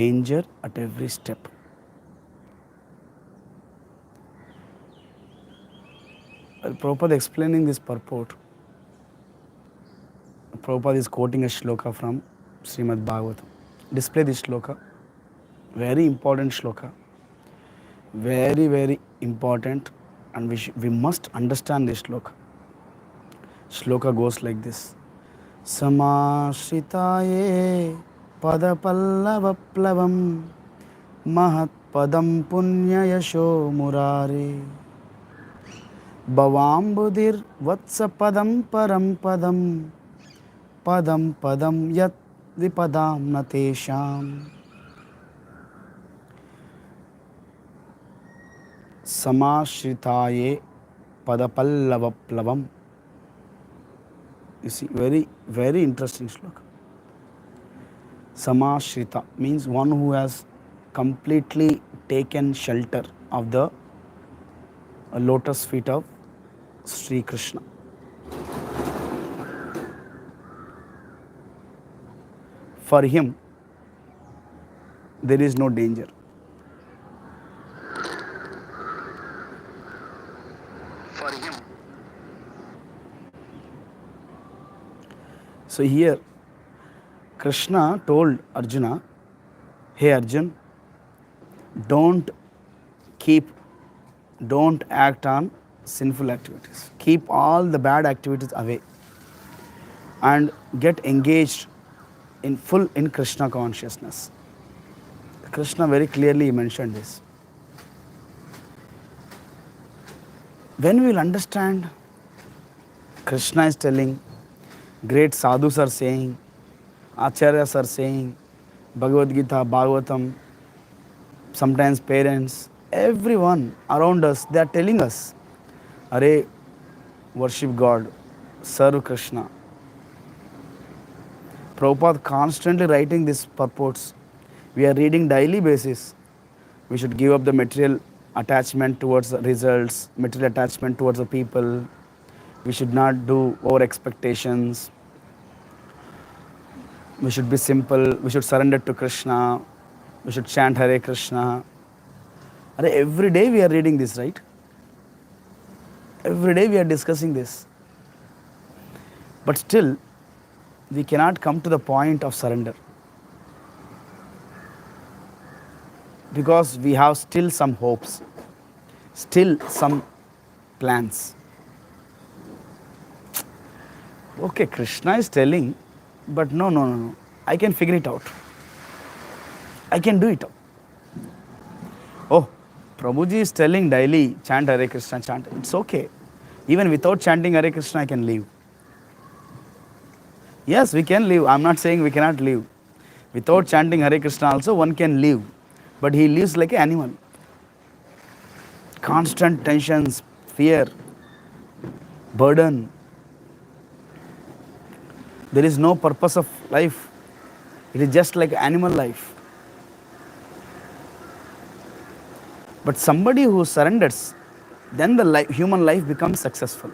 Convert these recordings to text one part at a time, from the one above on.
danger at every step. Prabhupada explaining this purport. Prabhupada is quoting a shloka from Srimad Bhagavatam. Display this shloka. Very important shloka. Very, very important. And we must understand this shloka. Shloka goes like this. Samashritaye padapallavaplavam mahat padam punya yasho murare bhavambudir vatsa padam param padam padam padam yat vipadam natesham. Samashritaye padapallavaplavam. You see, very, very interesting shloka. Samashrita means one who has completely taken shelter of the lotus feet of Sri Krishna. For him, there is no danger. For him. So here, Krishna told Arjuna, hey Arjun, don't act on sinful activities. Keep all the bad activities away and get engaged in Krishna consciousness. Krishna very clearly mentioned this. When we will understand, Krishna is telling, great sadhus are saying, acharyas are saying, Bhagavad Gita, Bhagavatam, sometimes parents, everyone around us, they are telling us, Arey, worship God, serve Krishna. Prabhupada constantly writing these purports. We are reading daily basis. We should give up the material attachment towards the results, material attachment towards the people. We should not do over expectations. We should be simple. We should surrender to Krishna. We should chant Hare Krishna. Every day we are reading this, right? Every day we are discussing this. But still, we cannot come to the point of surrender. Because we have still some hopes, still some plans. Okay, Krishna is telling, but no. I can figure it out. I can do it. Oh, Prabhuji is telling daily, chant Hare Krishna, chant. It's okay. Even without chanting Hare Krishna, I can live. Yes, we can live. I'm not saying we cannot live. Without chanting Hare Krishna also, one can live. But he lives like an animal. Constant tensions, fear, burden. There is no purpose of life. It is just like animal life. But somebody who surrenders, then the human life becomes successful.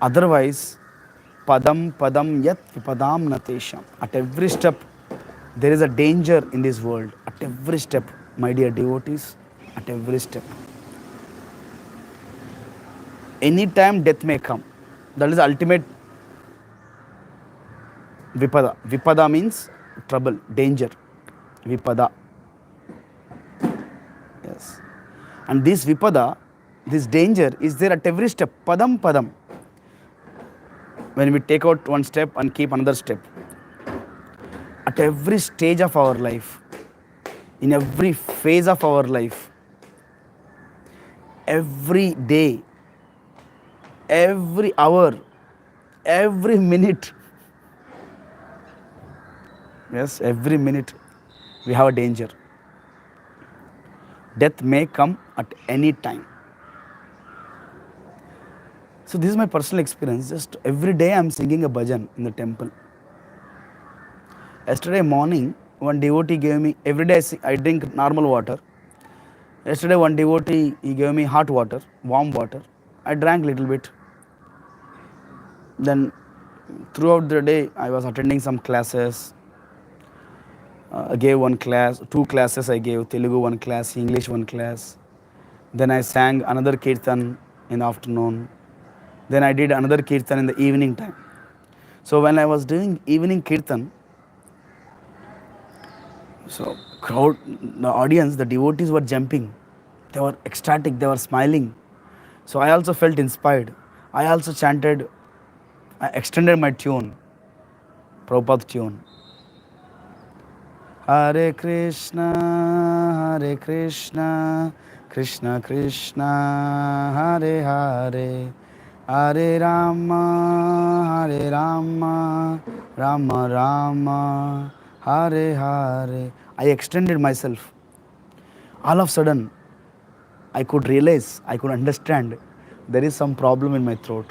Otherwise, padam yat vipadam natesham. At every step, there is a danger in this world. At every step, my dear devotees, at every step. Anytime death may come. That is the ultimate vipada. Vipada means trouble, danger. Vipada. Yes. And this vipada, this danger is there at every step. Padam. When we take out one step and keep another step. At every stage of our life, in every phase of our life, every day, every hour, every minute, yes, every minute, we have a danger. Death may come at any time. So this is my personal experience. Just every day I'm singing a bhajan in the temple. Yesterday morning, one devotee gave me, every day I drink normal water. Yesterday one devotee, he gave me hot water, warm water. I drank a little bit. Then throughout the day, I was attending some classes. I gave one class, two classes I gave, Telugu one class, English one class. Then I sang another kirtan in the afternoon. Then I did another kirtan in the evening time. So when I was doing evening kirtan, so crowd, the audience, the devotees were jumping. They were ecstatic, they were smiling. So I also felt inspired. I also chanted, I extended my tune, Prabhupada tune. Hare Krishna, Krishna Krishna, Hare Hare, Hare Rama, Rama Rama, Hare Hare. I extended myself. All of a sudden, I could realize, I could understand there is some problem in my throat.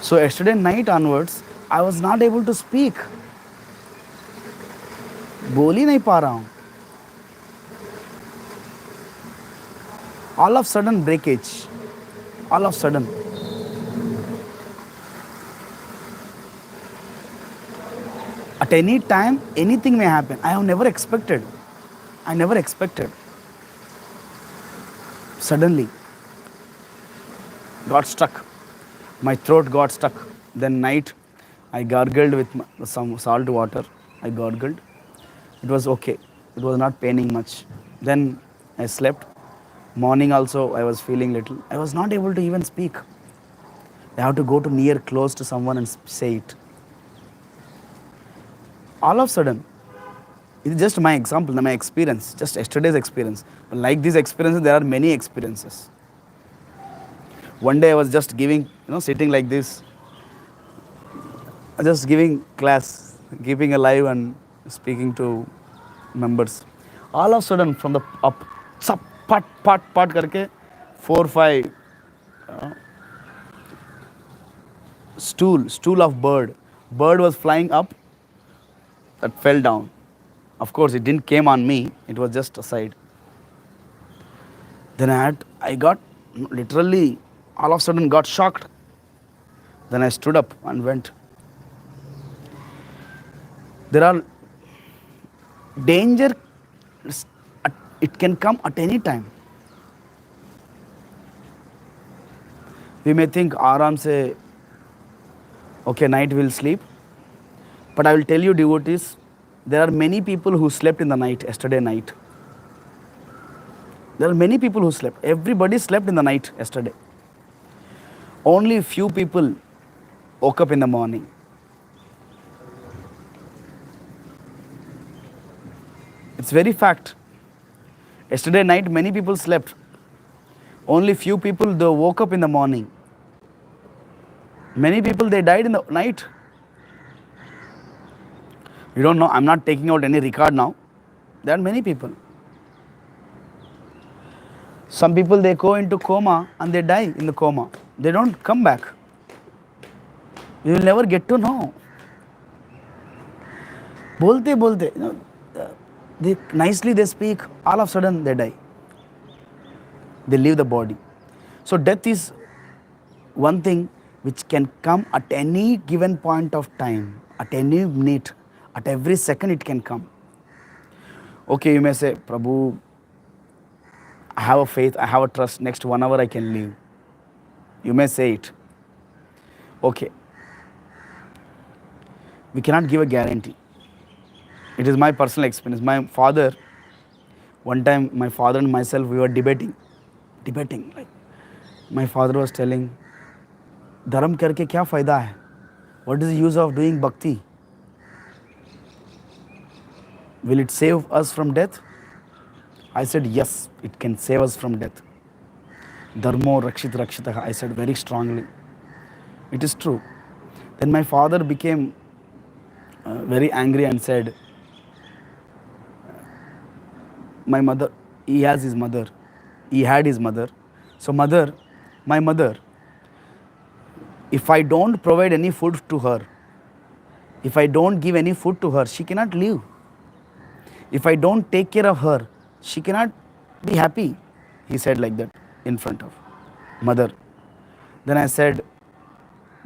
So yesterday night onwards, I was not able to speak. बोल ही नहीं पा रहा हूँ. All of sudden breakage. All of sudden. At any time, anything may happen. I have never expected. I never expected. Suddenly, got stuck. My throat got stuck. Then night, I gargled with some salt water. I gargled. It was okay. It was not paining much. Then I slept. Morning also, I was feeling little. I was not able to even speak. I have to go to near close to someone and say it. All of a sudden, it's just my example, my experience, just yesterday's experience. Like these experiences, there are many experiences. One day I was just giving, sitting like this, just giving class, keeping alive and speaking to members. All of a sudden, from the up, sap, pat, karke, 4, 5 stool of bird. Bird was flying up, that fell down. Of course, it didn't came on me. It was just aside. Then I got literally all of a sudden got shocked. Then I stood up and went. There are danger. It can come at any time. We may think, Aram se, okay, night we'll sleep. But I will tell you, devotees, there are many people who slept in the night, yesterday night. There are many people who slept. Everybody slept in the night yesterday. Only few people woke up in the morning. It's very fact. Yesterday night, many people slept. Only few people, they woke up in the morning. Many people, they died in the night. You don't know, I'm not taking out any record now. There are many people. Some people, they go into coma and they die in the coma. They don't come back. You will never get to know. Bolte, they nicely they speak, all of a sudden they die. They leave the body. So death is one thing which can come at any given point of time, at any minute, at every second it can come. Okay, you may say, Prabhu, I have a faith, I have a trust, next 1 hour I can leave. You may say it. Okay. We cannot give a guarantee. It is my personal experience. My father, one time my father and myself, we were debating. Like, my father was telling, Dharam karke kya fayda hai? What is the use of doing bhakti? Will it save us from death? I said, yes, it can save us from death. Dharmo rakshitaha. I said very strongly. It is true. Then my father became very angry and said, my mother, he has his mother. He had his mother. So my mother, if I don't provide any food to her, if I don't give any food to her, she cannot live. If I don't take care of her, she cannot be happy. He said like that in front of mother. Then I said,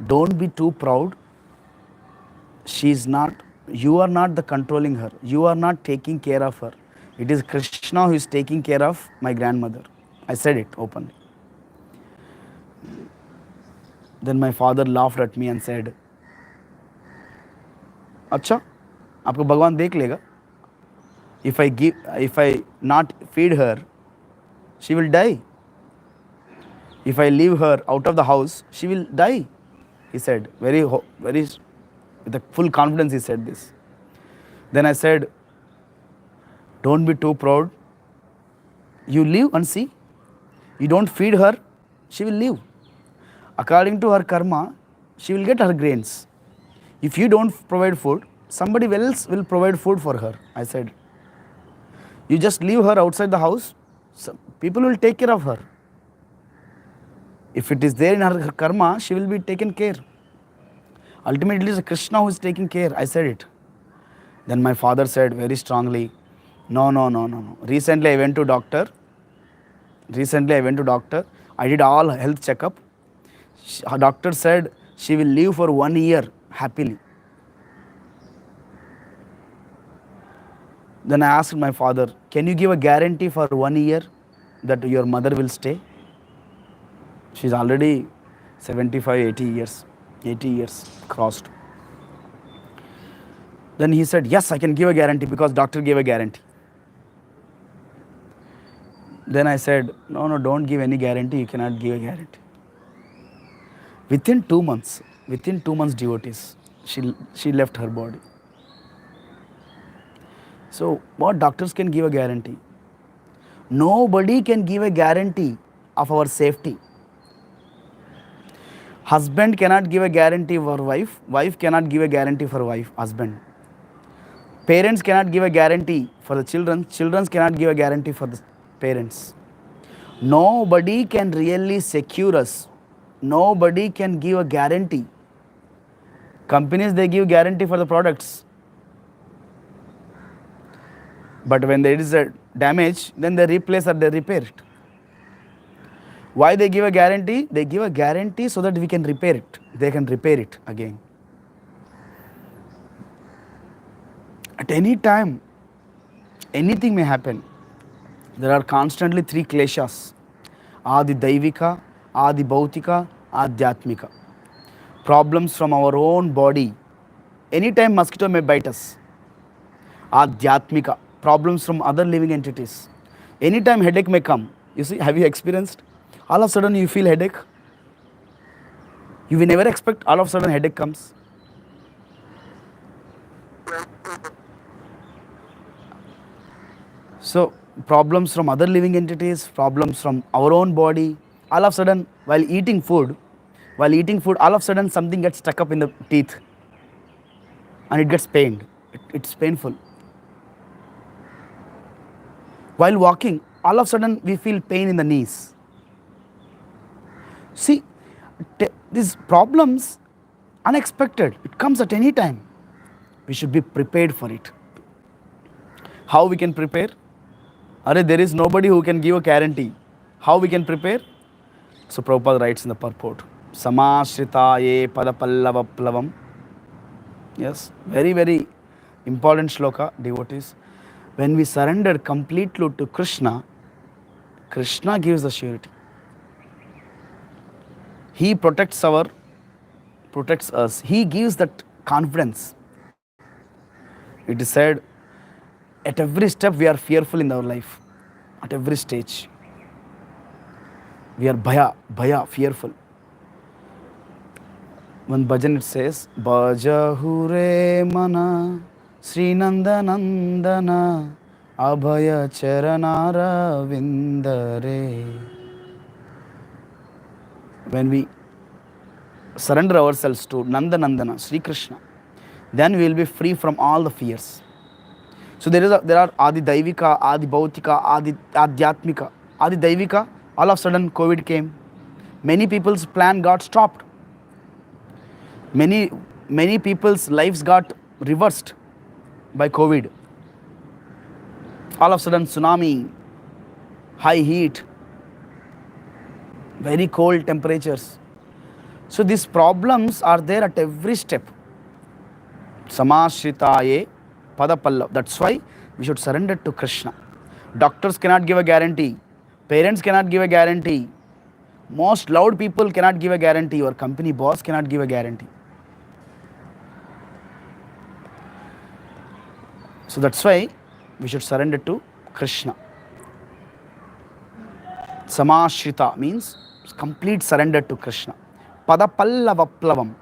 don't be too proud. She is not You are not the controlling her. You are not taking care of her. It is Krishna who is taking care of my grandmother. I said it openly. Then my father laughed at me and said, अच्छा आपको भगवान देख लेगा. If I not feed her, she will die. If I leave her out of the house, she will die. He said, very, with the full confidence he said this. Then I said, don't be too proud. You live and see. You don't feed her, she will live. According to her karma, she will get her grains. If you don't provide food, somebody else will provide food for her. I said, you just leave her outside the house, people will take care of her. If it is there in her karma, she will be taken care. Ultimately, it is Krishna who is taking care. I said it. Then my father said very strongly, no. Recently I went to doctor. I did all health checkup. Doctor said she will live for 1 year happily. Then I asked my father, can you give a guarantee for 1 year that your mother will stay? She's already 75, 80 years. 80 years crossed. Then he said, yes, I can give a guarantee because doctor gave a guarantee. Then I said, no, don't give any guarantee. You cannot give a guarantee. Within 2 months devotees, she left her body. So what doctors can give a guarantee? Nobody can give a guarantee of our safety. Husband cannot give a guarantee for wife. Wife cannot give a guarantee for husband. Parents cannot give a guarantee for the children. Children cannot give a guarantee for the parents. Nobody can really secure us. Nobody can give a guarantee. Companies, they give guarantee for the products. But when there is a damage, then they replace or they repair it. Why they give a guarantee? They give a guarantee so that we can repair it. They can repair it again. At any time, anything may happen. There are constantly 3 kleshas. Adi Daivika, Adi Bhautika, Adhyatmika. Problems from our own body. Anytime mosquito may bite us. Adhyatmika. Problems from other living entities. Anytime headache may come. You see, have you experienced? All of a sudden you feel headache. You will never expect all of a sudden headache comes. So problems from other living entities, problems from our own body. All of a sudden, while eating food, all of a sudden something gets stuck up in the teeth and it gets pained. It's painful. While walking, all of a sudden we feel pain in the knees. See, these problems, unexpected, it comes at any time. We should be prepared for it. How we can prepare? There is nobody who can give a guarantee. How we can prepare? So Prabhupada writes in the purport, Samashritaye padapallavaplavam. Yes, very, very important shloka, devotees. When we surrender completely to Krishna, Krishna gives the surety. He protects us. He gives that confidence. It is said, at every step we are fearful in our life. At every stage. We are bhaya, fearful. One bhajan it says, Bhajahu re mana, Sri Nanda Nandana, Abhaya Charanara Vindare. When we surrender ourselves to Nanda Nandana, Sri Krishna, then we will be free from all the fears. So there are Adi Daivika, Adi Bhautika, Adi Adhyatmika. Adi Daivika, all of a sudden COVID came. Many people's plan got stopped. Many people's lives got reversed by COVID. All of a sudden tsunami, high heat, very cold temperatures. So these problems are there at every step. Samashritaye Padapallav. That's why we should surrender to Krishna. Doctors cannot give a guarantee. Parents cannot give a guarantee. Most loud people cannot give a guarantee. Your company boss cannot give a guarantee. So that's why we should surrender to Krishna. Samashrita means complete surrender to Krishna. Padapallavaplavam,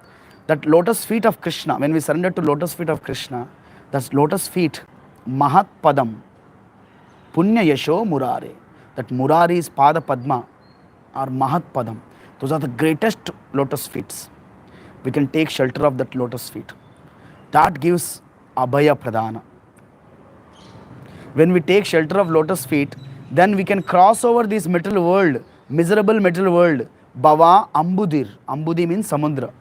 that lotus feet of Krishna, when we surrender to lotus feet of Krishna, that's lotus feet, Mahat Padam, Punya Yasho Murare, that Murari's Pada Padma are Mahat Padam. Those are the greatest lotus feet. We can take shelter of that lotus feet. That gives Abhaya Pradhana. When we take shelter of lotus feet, then we can cross over this material world, miserable material world. Bhava Ambudir. Ambudi means Samudra.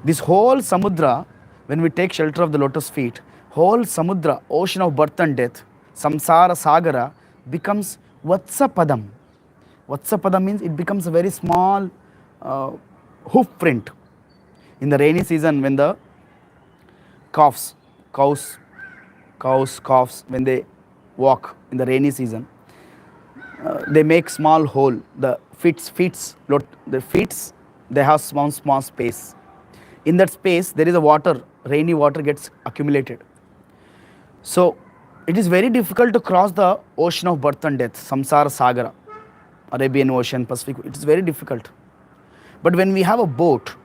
This whole Samudra, when we take shelter of the lotus feet, whole Samudra, ocean of birth and death, Samsara Sagara, becomes Vatsapadam. Vatsapadam means it becomes a very small hoof print. In the rainy season, when the cows, when they walk in the rainy season, they make small hole. The feet, they have small space. In that space, there is a water, rainy water gets accumulated. So it is very difficult to cross the ocean of birth and death, Samsara Sagara, Arabian Ocean, Pacific. It is very difficult. But when we have a boat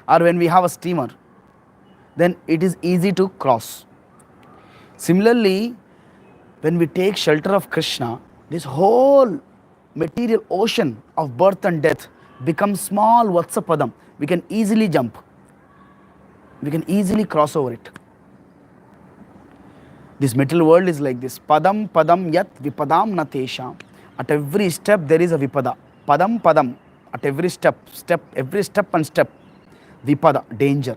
or when we have a steamer, then it is easy to cross. Similarly, when we take shelter of Krishna, this whole material ocean of birth and death becomes small Vatsapadam. We can easily jump. We can easily cross over it. This material world is like this. Padam padam yat vipadam natesham. At every step there is a vipada. Padam padam. At every step and step, vipada, danger.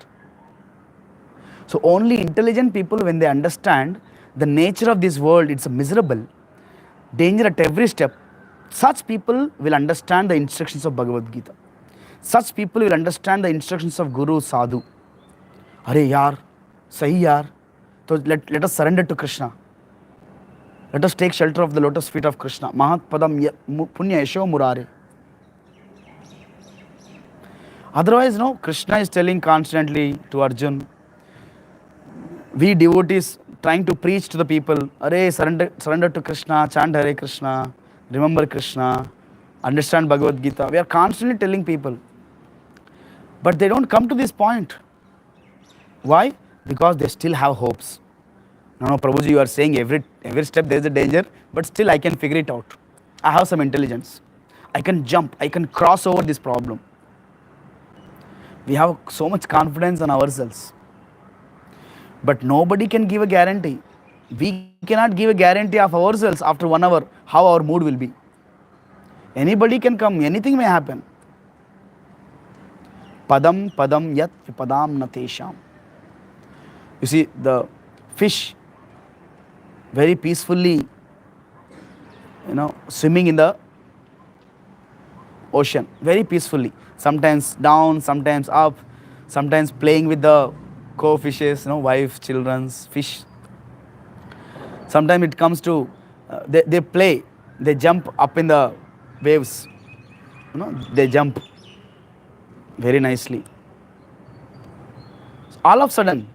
So only intelligent people, when they understand the nature of this world, it's a miserable, danger at every step, such people will understand the instructions of Bhagavad Gita. Such people will understand the instructions of Guru, Sadhu. Are yaar, sahi yaar. So let us surrender to Krishna. Let us take shelter of the lotus feet of Krishna. Mahat Padam Punya Yasho Murare. Otherwise, no, Krishna is telling constantly to Arjun, we devotees trying to preach to the people, Are, surrender to Krishna, chant Hare Krishna, remember Krishna, understand Bhagavad Gita. We are constantly telling people. But they don't come to this point. Why? Because they still have hopes. No, Prabhuji, you are saying every step there is a danger, but still I can figure it out. I have some intelligence. I can jump, I can cross over this problem. We have so much confidence in ourselves. But nobody can give a guarantee. We cannot give a guarantee of ourselves after 1 hour, how our mood will be. Anybody can come, anything may happen. Padam padam yat vipadam natesham. You see, the fish very peacefully, swimming in the ocean, very peacefully. Sometimes down, sometimes up, sometimes playing with the co-fishes, wife, children's, fish. Sometimes it comes to, they play, they jump up in the waves, they jump very nicely. All of a sudden,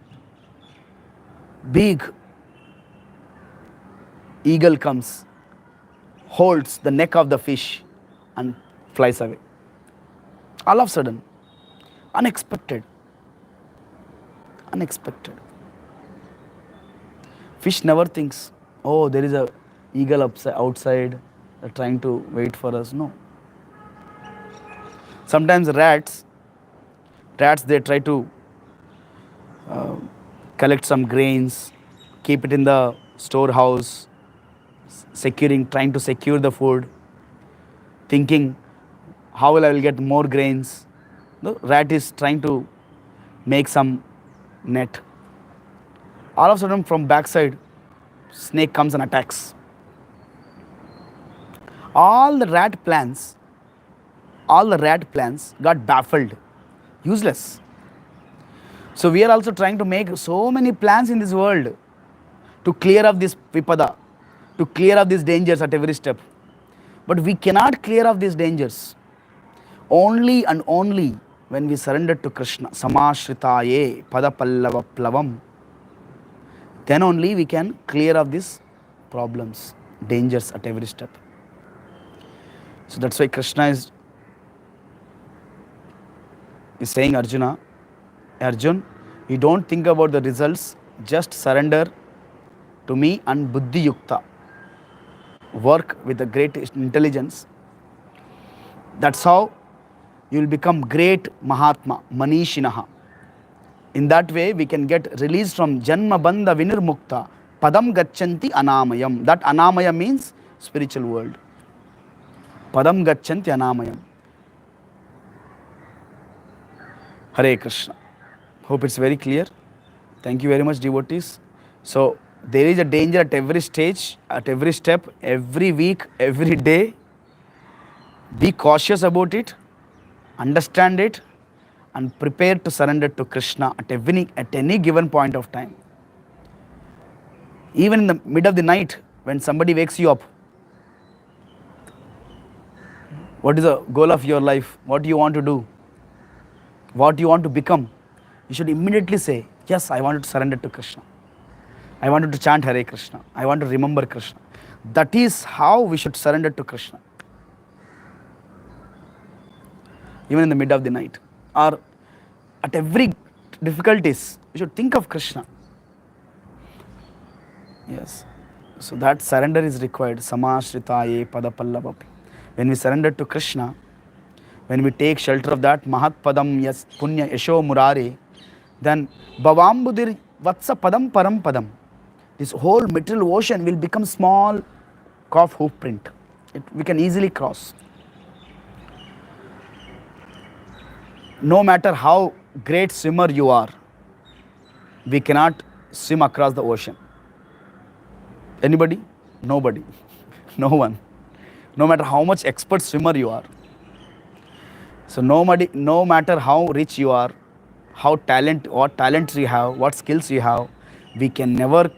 big eagle comes, holds the neck of the fish and flies away. All of a sudden, unexpected. Fish never thinks, oh, there is a eagle outside trying to wait for us. No. Sometimes rats, they try to collect some grains, keep it in the storehouse, trying to secure the food, thinking, how will I get more grains? The rat is trying to make some net. All of a sudden, from backside, snake comes and attacks. All the rat plans got baffled, useless. So we are also trying to make so many plans in this world to clear up this vipada, to clear up these dangers at every step. But we cannot clear up these dangers only and only when we surrender to Krishna. Samashritaye padapallava plavam. Then only we can clear up these problems, dangers at every step. So that's why Krishna is saying, Arjuna, Arjun, you don't think about the results, just surrender to me and buddhi yukta. Work with a great intelligence. That's how you will become great Mahatma, Manishinaha. In that way, we can get released from Janma Bandha Vinirmukta, Padam Gachanti Anamayam. That Anamaya means spiritual world. Padam Gachanti Anamayam. Hare Krishna. Hope it's very clear. Thank you very much, devotees. So, there is a danger at every stage, at every step, every week, every day. Be cautious about it, understand it, and prepare to surrender to Krishna at any given point of time. Even in the mid of the night, when somebody wakes you up, what is the goal of your life? What do you want to do? What do you want to become? You should immediately say, yes, I want to surrender to Krishna. I wanted to chant Hare Krishna. I want to remember Krishna. That is how we should surrender to Krishna. Even in the mid of the night. Or at every difficulties, we should think of Krishna. Yes. So that surrender is required. Samashritaye padapallava. When we surrender to Krishna, when we take shelter of that Mahat Padam Yas Punya Yasho Murare, then Bhavambudir Vatsa Padam Param Padam. This whole material ocean will become small calf hoof print. We can easily cross. No matter how great swimmer you are, we cannot swim across the ocean. Anybody? Nobody. No one. No matter how much expert swimmer you are. So no matter how rich you are, what talents you have, what skills you have, we can never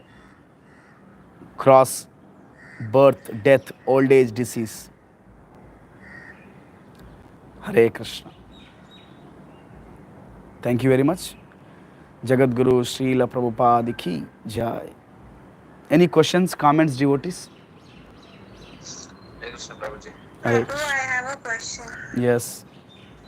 cross birth, death, old age, disease. Hare Krishna. Thank you very much. Jagat Guru Srila Prabhupada Ki Jai. Any questions, comments, devotees? Hare Krishna, Prabhuji. Prabhu, I have a question. Yes.